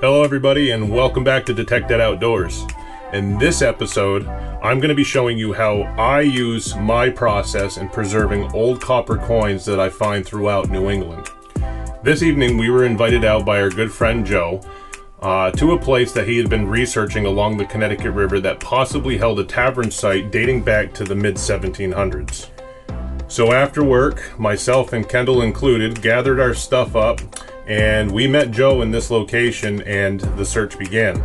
Hello everybody and welcome back to Detected Outdoors. In this episode, I'm going to be showing you how I use my process in preserving old copper coins that I find throughout New England. This evening we were invited out by our good friend Joe to a place that he had been researching along the Connecticut River that possibly held a tavern site dating back to the mid-1700s. So after work, myself and Kendall included, gathered our stuff up and we met Joe in this location and the search began.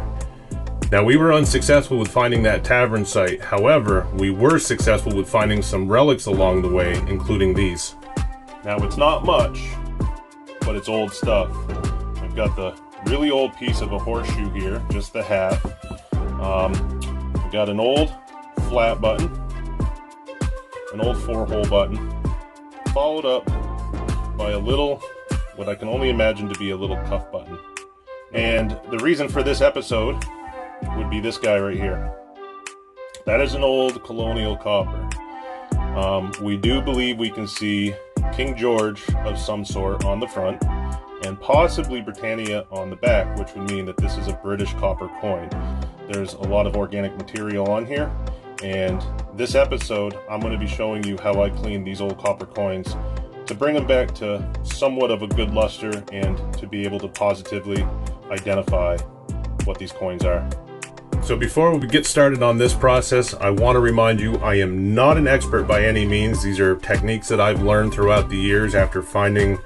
Now we were unsuccessful with finding that tavern site, however, we were successful with finding some relics along the way, including these. Now it's not much, but it's old stuff. I've got the really old piece of a horseshoe here, just the half. I've got an old flat button, an old 4-hole button, followed up by a little, what I can only imagine to be a little cuff button. And the reason for this episode would be this guy right here. That is an old colonial copper. We do believe we can see King George of some sort on the front and possibly Britannia on the back, which would mean that this is a British copper coin. There's a lot of organic material on here, and this episode I'm going to be showing you how I clean these old copper coins to bring them back to somewhat of a good luster and to be able to positively identify what these coins are. So before we get started on this process, I want to remind you I am not an expert by any means. These are techniques that I've learned throughout the years after finding,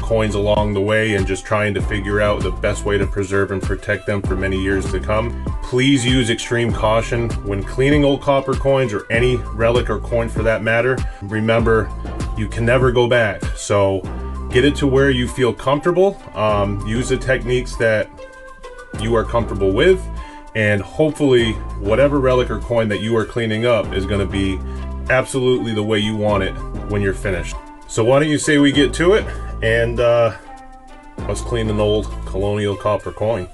coins along the way and just trying to figure out the best way to preserve and protect them for many years to come. Please use extreme caution when cleaning old copper coins or any relic or coin for that matter. Remember, you can never go back. So get it to where you feel comfortable. Use the techniques that you are comfortable with, and hopefully whatever relic or coin that you are cleaning up is going to be absolutely the way you want it when you're finished. So why don't you say we get to it and let's clean an old colonial copper coin.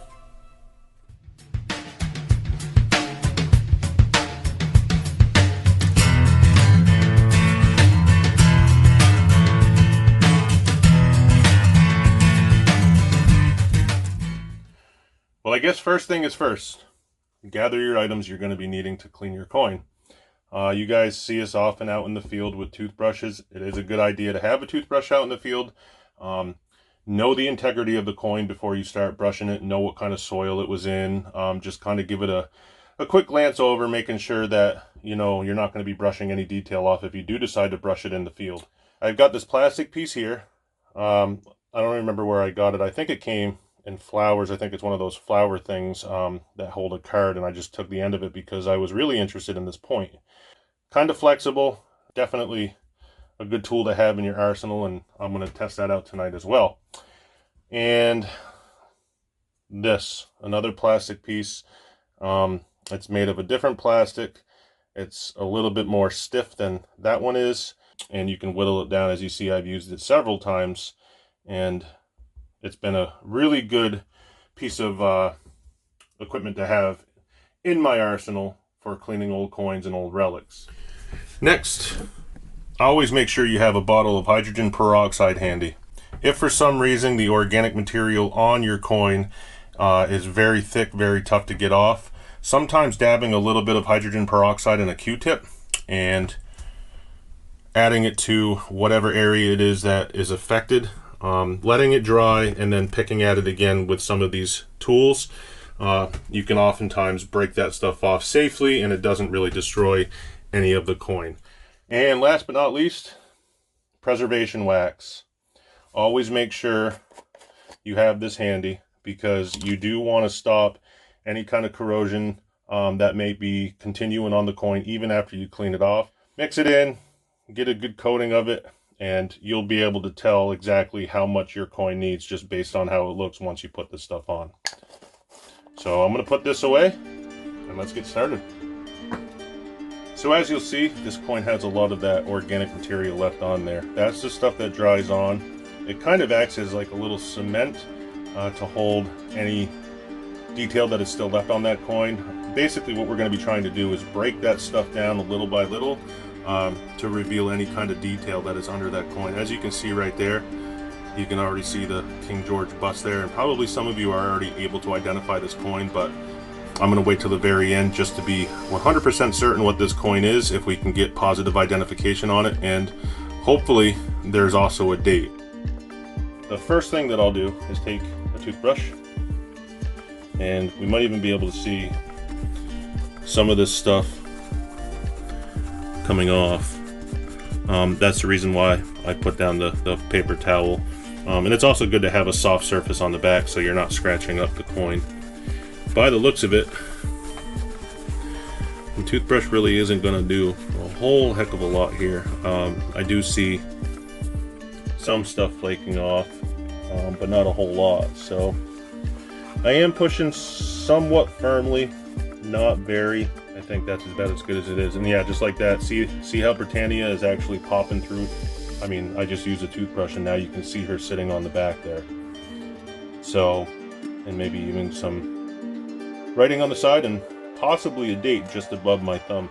Well, I guess first thing is first. Gather your items you're going to be needing to clean your coin. You guys see us often out in the field with toothbrushes. It is a good idea to have a toothbrush out in the field. Know the integrity of the coin before you start brushing it. Know what kind of soil it was in. Just kind of give it a quick glance over, making sure that you're not going to be brushing any detail off if you do decide to brush it in the field. I've got this plastic piece here. I don't remember where I got it. I think it came in flowers. I think it's one of those flower things that hold a card, and I just took the end of it because I was really interested in this point. Kind of flexible, definitely a good tool to have in your arsenal, and I'm going to test that out tonight as well. And this, another plastic piece. It's made of a different plastic. It's a little bit more stiff than that one is, and you can whittle it down. As you see, I've used it several times, and it's been a really good piece of equipment to have in my arsenal for cleaning old coins and old relics. Next, always make sure you have a bottle of hydrogen peroxide handy. If for some reason the organic material on your coin is very thick, very tough to get off, sometimes dabbing a little bit of hydrogen peroxide in a Q-tip and adding it to whatever area it is that is affected, letting it dry, and then picking at it again with some of these tools, you can oftentimes break that stuff off safely and it doesn't really destroy any of the coin. And last but not least, preservation wax. Always make sure you have this handy because you do want to stop any kind of corrosion that may be continuing on the coin even after you clean it off. Mix it in, get a good coating of it, and you'll be able to tell exactly how much your coin needs just based on how it looks once you put this stuff on. So I'm going to put this away and let's get started. So as you'll see, this coin has a lot of that organic material left on there. That's the stuff that dries on. It kind of acts as like a little cement to hold any detail that is still left on that coin. Basically what we're going to be trying to do is break that stuff down little by little to reveal any kind of detail that is under that coin. As you can see right there, You can already see the King George bust there, and probably some of you are already able to identify this coin, but I'm going to wait till the very end just to be 100% certain what this coin is, if we can get positive identification on it, and hopefully there's also a date. The first thing that I'll do is take a toothbrush, and we might even be able to see some of this stuff coming off. That's the reason why I put down the paper towel. And it's also good to have a soft surface on the back so you're not scratching up the coin. By the looks of it, the toothbrush really isn't going to do a whole heck of a lot here. I do see some stuff flaking off, but not a whole lot. So I am pushing somewhat firmly, not very. I think that's about as good as it is. And yeah, just like that, see how Britannia is actually popping through. I mean, I just used a toothbrush and now you can see her sitting on the back there. So, and maybe even some writing on the side and possibly a date just above my thumb.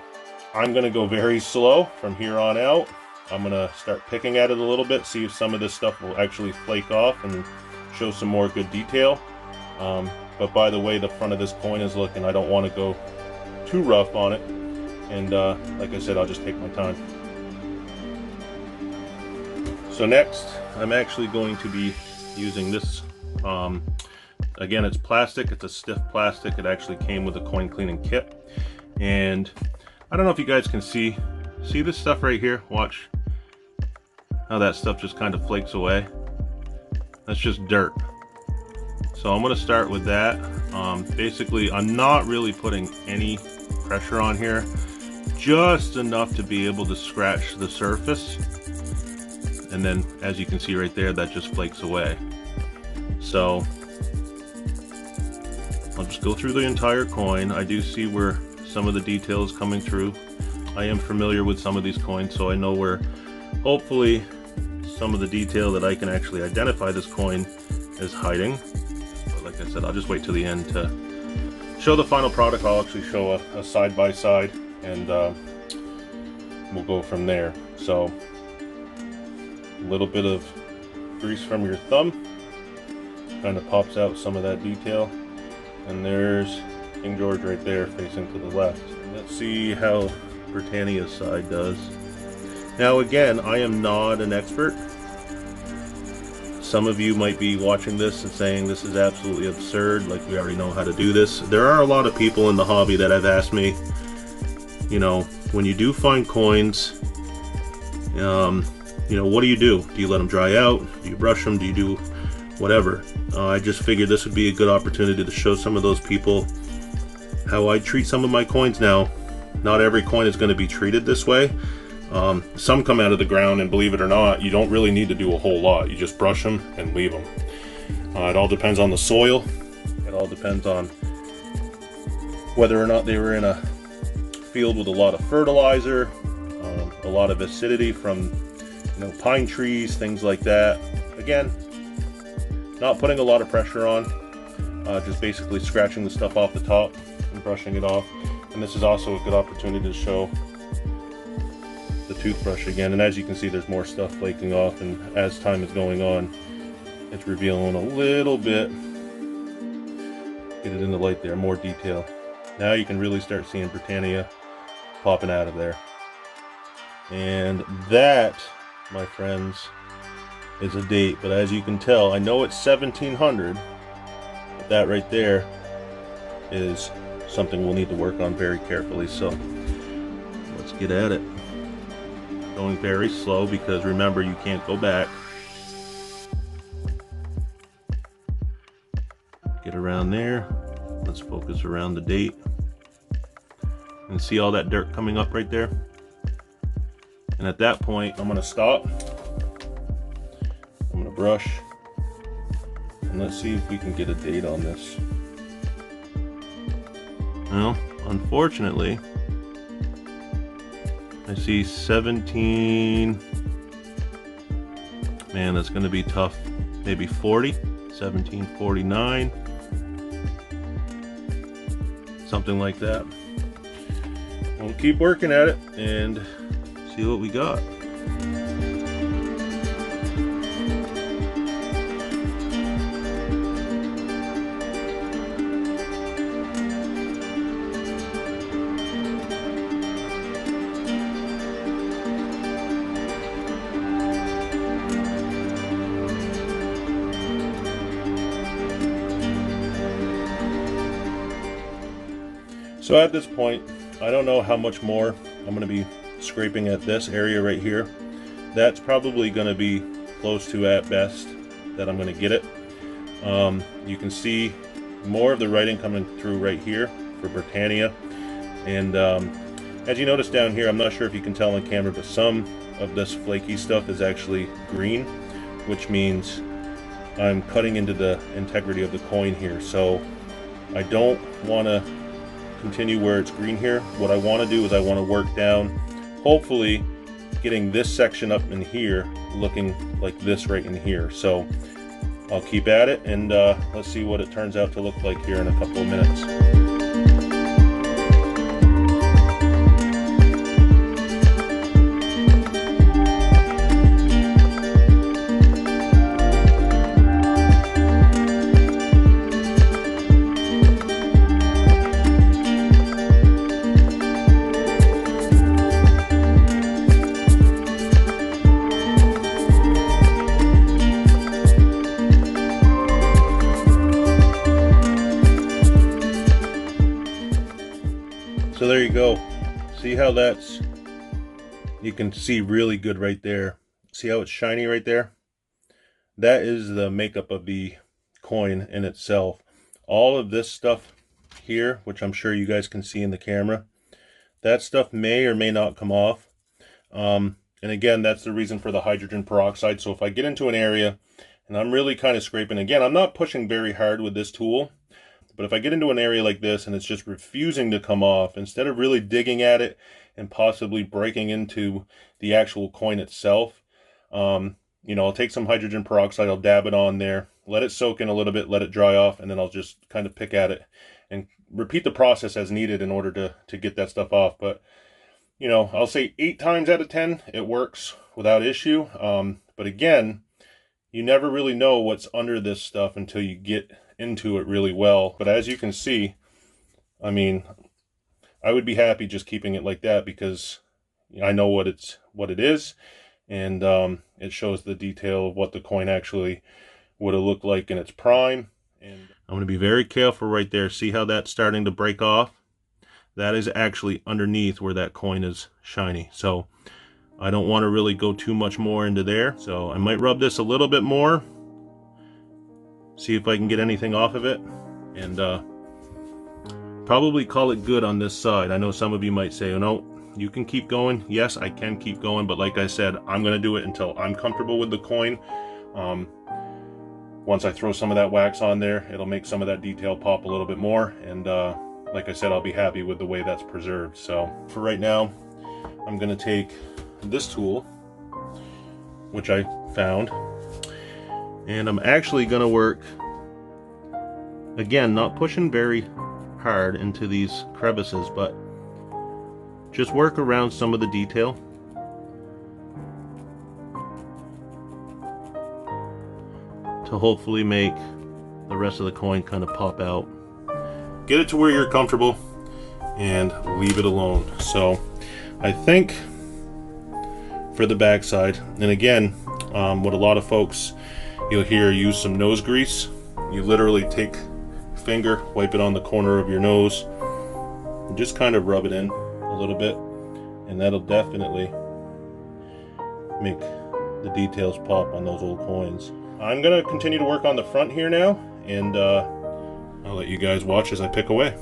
I'm gonna go very slow from here on out. I'm gonna start picking at it a little bit, see if some of this stuff will actually flake off and show some more good detail. But by the way the front of this coin is looking, I don't want to go too rough on it. And like I said, I'll just take my time. So next, I'm actually going to be using this. Again, it's plastic. It's a stiff plastic. It actually came with a coin cleaning kit. And I don't know if you guys can see this stuff right here. Watch how that stuff just kind of flakes away. That's just dirt. So I'm going to start with that. Basically, I'm not really putting any pressure on here, just enough to be able to scratch the surface. And then, as you can see right there, that just flakes away. So I'll just go through the entire coin. I do see where some of the detail is coming through. I am familiar with some of these coins, so I know where, hopefully, some of the detail that I can actually identify this coin is hiding. But like I said, I'll just wait till the end to show the final product. I'll actually show a side-by-side, and we'll go from there. So a little bit of grease from your thumb kind of pops out some of that detail, and there's King George right there facing to the left. Let's see how Britannia's side does. Now again, I am not an expert. Some of you might be watching this and saying this is absolutely absurd, like we already know how to do this. There are a lot of people in the hobby that have asked me, you know, when you do find coins, you know, what do you do? Do you let them dry out? Do you brush them? Do you do whatever? I just figured this would be a good opportunity to show some of those people how I treat some of my coins. Now, not every coin is going to be treated this way. Some come out of the ground, and believe it or not, you don't really need to do a whole lot. You just brush them and leave them. It all depends on the soil. It all depends on whether or not they were in a field with a lot of fertilizer, a lot of acidity from, you know, pine trees, things like that. Again, not putting a lot of pressure on, just basically scratching the stuff off the top and brushing it off. And this is also a good opportunity to show the toothbrush again. And as you can see, there's more stuff flaking off, and as time is going on, it's revealing a little bit. Get it in the light there, more detail. Now you can really start seeing Britannia popping out of there. And that, my friends, is a date. But as you can tell, I know it's 1700, but that right there is something we'll need to work on very carefully. So let's get at it. Going very slow, because remember, you can't go back. Get around there. Let's focus around the date. And see all that dirt coming up right there? And at that point, I'm going to stop. I'm going to brush. And let's see if we can get a date on this. Well, unfortunately, I see 17. Man, that's going to be tough. Maybe 40, 1749. Something like that. We'll keep working at it and see what we got. So at this point, I don't know how much more I'm going to be scraping at this area right here. That's probably going to be close to, at best, that I'm going to get it. You can see more of the writing coming through right here for Britannia. And as you notice down here, I'm not sure if you can tell on camera, but some of this flaky stuff is actually green, which means I'm cutting into the integrity of the coin here. So I don't want to continue where it's green here. What I want to do is I want to work down, hopefully getting this section up in here looking like this right in here. So I'll keep at it, and let's see what it turns out to look like here in a couple of minutes. So there you go. See how that's, you can see really good right there. See how it's shiny right there? That is the makeup of the coin in itself. All of this stuff here, which I'm sure you guys can see in the camera, that stuff may or may not come off. And again, that's the reason for the hydrogen peroxide. So if I get into an area and I'm really kind of scraping, again, I'm not pushing very hard with this tool, but if I get into an area like this and it's just refusing to come off, instead of really digging at it and possibly breaking into the actual coin itself, you know, I'll take some hydrogen peroxide, I'll dab it on there, let it soak in a little bit, let it dry off, and then I'll just kind of pick at it and repeat the process as needed in order to get that stuff off. But, you know, I'll say 8 times out of 10, it works without issue. But again, you never really know what's under this stuff until you get into it really well. But as you can see, I mean, I would be happy just keeping it like that because I know what it is, and it shows the detail of what the coin actually would have looked like in its prime. And I'm going to be very careful right there. See how that's starting to break off? That is actually underneath where that coin is shiny. So I don't want to really go too much more into there. So I might rub this a little bit more, see if I can get anything off of it, and probably call it good on this side. I know some of you might say, oh no, you can keep going. Yes, I can keep going, but like I said, I'm going to do it until I'm comfortable with the coin. Once I throw some of that wax on there, it'll make some of that detail pop a little bit more, and like I said, I'll be happy with the way that's preserved. So for right now, I'm going to take this tool, which I found, and I'm actually going to work, again, not pushing very hard into these crevices, but just work around some of the detail. To hopefully make the rest of the coin kind of pop out. Get it to where you're comfortable and leave it alone. So I think for the backside, and again, what a lot of folks you'll hear use some nose grease. You literally take your finger, wipe it on the corner of your nose, and just kind of rub it in a little bit, and that'll definitely make the details pop on those old coins. I'm gonna continue to work on the front here now, and I'll let you guys watch as I pick away.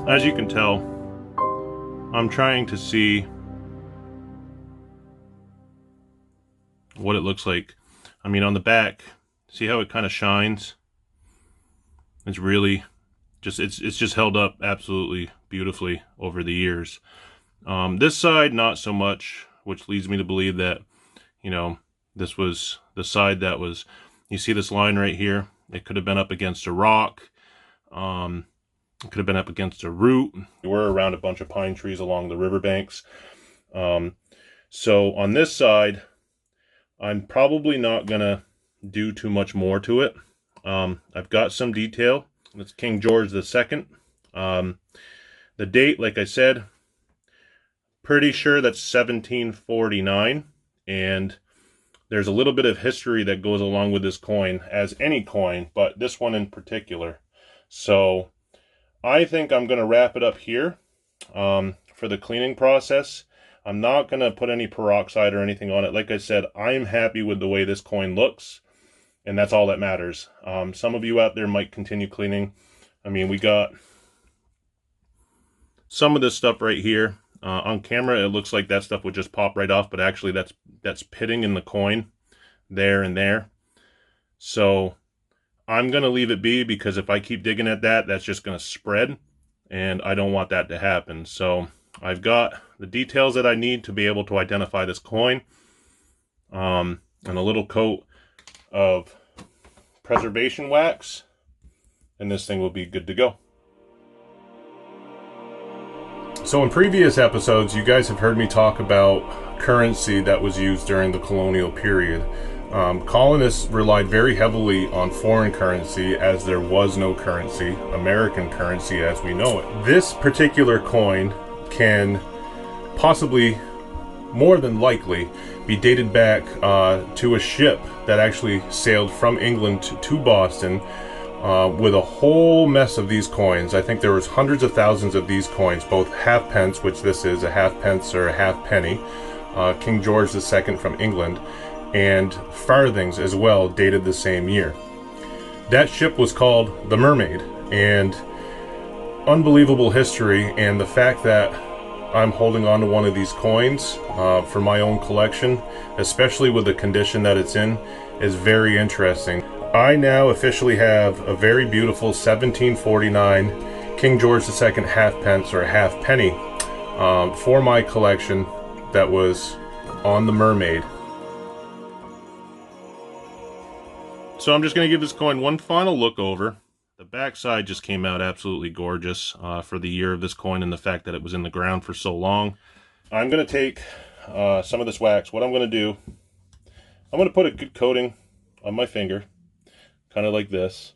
As you can tell, I'm trying to see what it looks like. I mean, on the back, see how it kind of shines? It's really just, it's just held up absolutely beautifully over the years. This side, not so much, which leads me to believe that, you know, this was the side that was, you see this line right here? It could have been up against a rock. It could have been up against a root. We're around a bunch of pine trees along the riverbanks. So on this side, I'm probably not gonna do too much more to it. I've got some detail. It's King George II. The date, like I said, pretty sure that's 1749, and there's a little bit of history that goes along with this coin, as any coin, but this one in particular. So I think I'm going to wrap it up here for the cleaning process. I'm not going to put any peroxide or anything on it. Like I said, I'm happy with the way this coin looks, and that's all that matters. Some of you out there might continue cleaning. I mean, we got some of this stuff right here. On camera, it looks like that stuff would just pop right off, but actually that's pitting in the coin there and there. So I'm going to leave it be, because if I keep digging at that, that's just going to spread, and I don't want that to happen. So I've got the details that I need to be able to identify this coin, and a little coat of preservation wax, and this thing will be good to go. So in previous episodes, you guys have heard me talk about currency that was used during the colonial period. Colonists relied very heavily on foreign currency, as there was no currency, American currency as we know it. This particular coin can possibly, more than likely, be dated back to a ship that actually sailed from England to Boston with a whole mess of these coins. I think there was hundreds of thousands of these coins, both halfpence, which this is, a halfpence or a halfpenny, King George II from England, and farthings as well, dated the same year. That ship was called the Mermaid, and unbelievable history, and the fact that I'm holding on to one of these coins for my own collection, especially with the condition that it's in, is very interesting. I now officially have a very beautiful 1749 King George II halfpence or halfpenny for my collection that was on the Mermaid. So I'm just going to give this coin one final look over. The backside just came out absolutely gorgeous for the year of this coin and the fact that it was in the ground for so long. I'm going to take some of this wax. What I'm going to do, I'm going to put a good coating on my finger, kind of like this.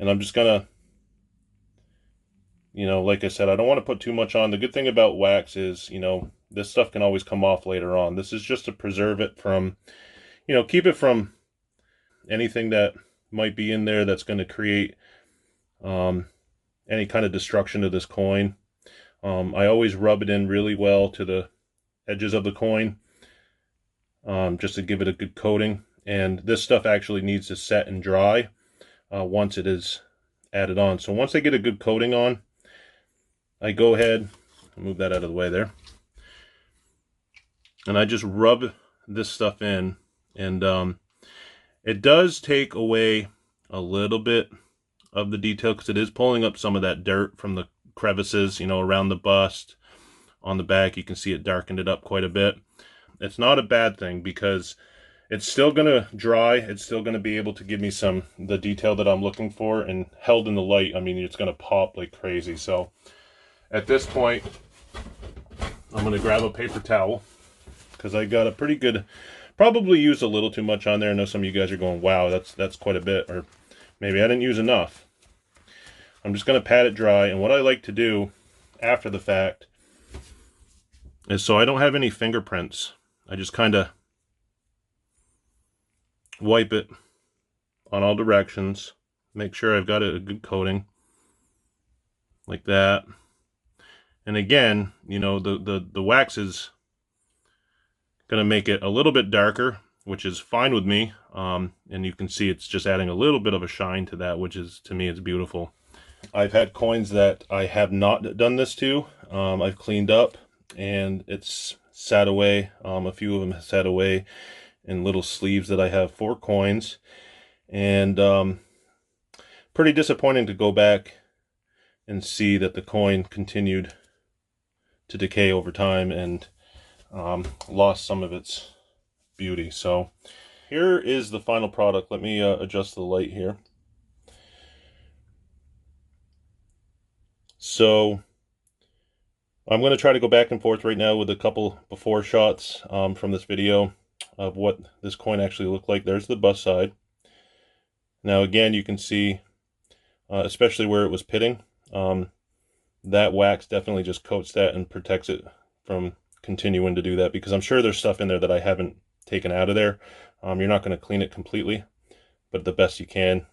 And I'm just going to, you know, like I said, I don't want to put too much on. The good thing about wax is, you know, this stuff can always come off later on. This is just to preserve it from, you know, keep it from anything that might be in there that's going to create any kind of destruction to this coin. I always rub it in really well to the edges of the coin, just to give it a good coating. And this stuff actually needs to set and dry once it is added on. So once I get a good coating on, I go ahead, move that out of the way there, and I just rub this stuff in, and it does take away a little bit of the detail, because it is pulling up some of that dirt from the crevices, you know, around the bust. On the back, you can see it darkened it up quite a bit. It's not a bad thing, because it's still going to dry. It's still going to be able to give me the detail that I'm looking for, and held in the light, I mean, it's going to pop like crazy. So at this point, I'm going to grab a paper towel, because I got a pretty good, probably used a little too much on there. I know some of you guys are going, wow, that's quite a bit, or maybe I didn't use enough. I'm just going to pat it dry, and what I like to do after the fact is, so I don't have any fingerprints, I just kind of wipe it on all directions, make sure I've got a good coating, like that. And again, you know, the wax is going to make it a little bit darker, which is fine with me. And you can see it's just adding a little bit of a shine to that, which is, to me, it's beautiful. I've had coins that I have not done this to. I've cleaned up and it's sat away. A few of them have sat away, and little sleeves that I have for coins. And pretty disappointing to go back and see that the coin continued to decay over time and lost some of its beauty. So here is the final product. Let me adjust the light here. So I'm going to try to go back and forth right now with a couple before shots from this video of what this coin actually looked like. There's the bust side. Now again, you can see, especially where it was pitting, that wax definitely just coats that and protects it from continuing to do that, because I'm sure there's stuff in there that I haven't taken out of there. You're not going to clean it completely, but the best you can.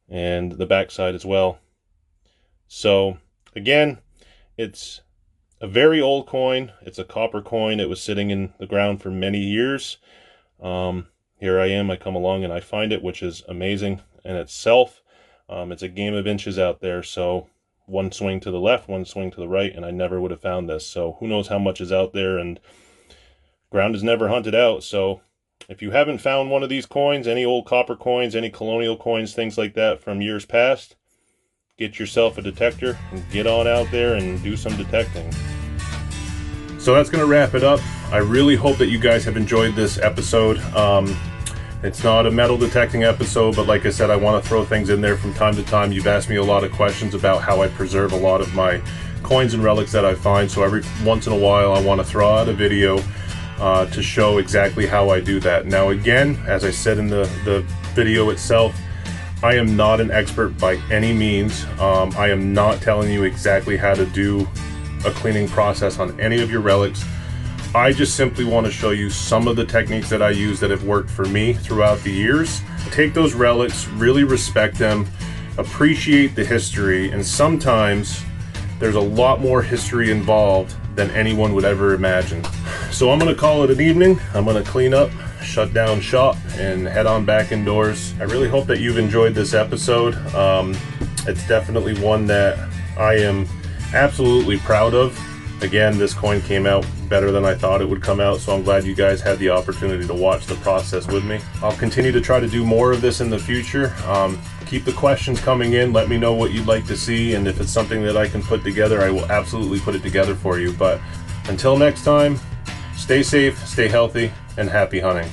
And the back side as well. So again, it's a very old coin. It's a copper coin. It was sitting in the ground for many years. Here I am, I come along and I find it, which is amazing in itself. It's a game of inches out there, so one swing to the left, one swing to the right, and I never would have found this. So who knows how much is out there, and ground is never hunted out. So if you haven't found one of these coins, any old copper coins, any colonial coins, things like that from years past, get yourself a detector and get on out there and do some detecting. So that's going to wrap it up. I really hope that you guys have enjoyed this episode. It's not a metal detecting episode, but like I said, I want to throw things in there from time to time. You've asked me a lot of questions about how I preserve a lot of my coins and relics that I find, so every once in a while I want to throw out a video to show exactly how I do that. Now again, as I said in the video itself, I am not an expert by any means. I am not telling you exactly how to do a cleaning process on any of your relics. I just simply want to show you some of the techniques that I use that have worked for me throughout the years. Take those relics, really respect them, appreciate the history, and sometimes there's a lot more history involved than anyone would ever imagine. So I'm going to call it an evening. I'm going to clean up, shut down shop, and head on back indoors. I really hope that you've enjoyed this episode. It's definitely one that I am absolutely proud of. Again, this coin came out better than I thought it would come out, so I'm glad you guys had the opportunity to watch the process with me. I'll continue to try to do more of this in the future. Keep the questions coming in. Let me know what you'd like to see, and if it's something that I can put together, I will absolutely put it together for you. But until next time, stay safe, stay healthy, and happy hunting.